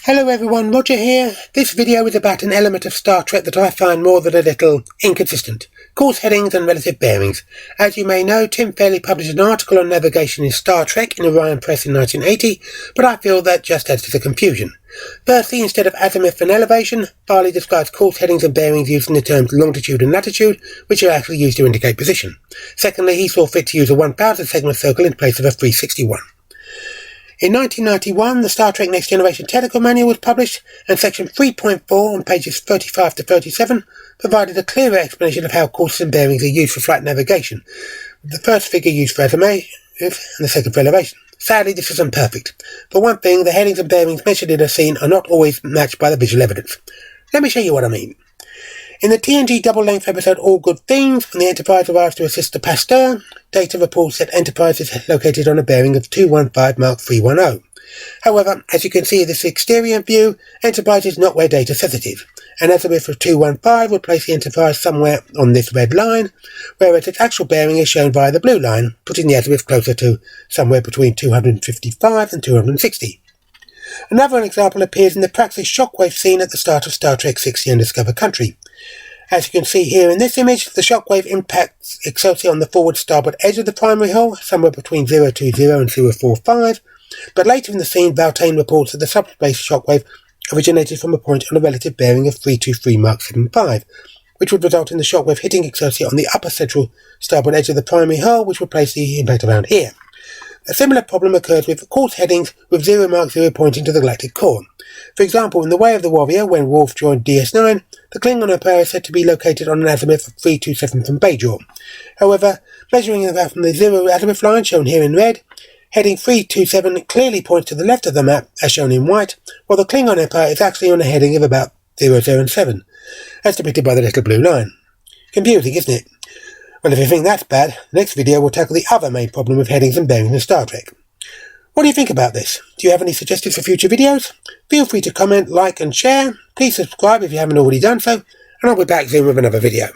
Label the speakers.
Speaker 1: Hello everyone, Roger here. This video is about an element of Star Trek that I find more than a little inconsistent. Course headings and relative bearings. As you may know, Tim Fairley published an article on navigation in Star Trek in Orion Press in 1980, but I feel that just adds to the confusion. Firstly, instead of azimuth and elevation, Farley describes course headings and bearings using the terms longitude and latitude, which are actually used to indicate position. Secondly, he saw fit to use a 1000 segment circle in place of a 361. In 1991, the Star Trek Next Generation Technical Manual was published, and section 3.4 on pages 35 to 37 provided a clearer explanation of how courses and bearings are used for flight navigation, with the first figure used for azimuth and the second for elevation. Sadly, this is imperfect. For one thing, the headings and bearings mentioned in a scene are not always matched by the visual evidence. Let me show you what I mean. In the TNG double-length episode All Good Things, when the Enterprise arrives to assist the Pasteur, Data reports that Enterprise is located on a bearing of 215 Mark 310. However, as you can see in this exterior view, Enterprise is not where Data says it is. An azimuth of 215 would place the Enterprise somewhere on this red line, whereas its actual bearing is shown via the blue line, putting the azimuth closer to somewhere between 255 and 260. Another example appears in the Praxis shockwave scene at the start of Star Trek 60 Undiscovered Country. As you can see here in this image, the shockwave impacts Excelsior on the forward starboard edge of the primary hull, somewhere between 020 and 045, but later in the scene, Valtain reports that the subspace shockwave originated from a point on a relative bearing of 323 Mark 75, which would result in the shockwave hitting Excelsior on the upper central starboard edge of the primary hull, which would place the impact around here. A similar problem occurs with course headings with 0 Mark 0 pointing to the galactic core. For example, in The Way of the Warrior, when Worf joined DS9, the Klingon pair is said to be located on an azimuth of 327 from Bajor. However, measuring it out from the 0 azimuth line shown here in red, heading 327 clearly points to the left of the map, as shown in white, while the Klingon Empire is actually on a heading of about 007, as depicted by the little blue line. Confusing, isn't it? Well, if you think that's bad, the next video will tackle the other main problem with headings and bearings in Star Trek. What do you think about this? Do you have any suggestions for future videos? Feel free to comment, like and share. Please subscribe if you haven't already done so, and I'll be back soon with another video.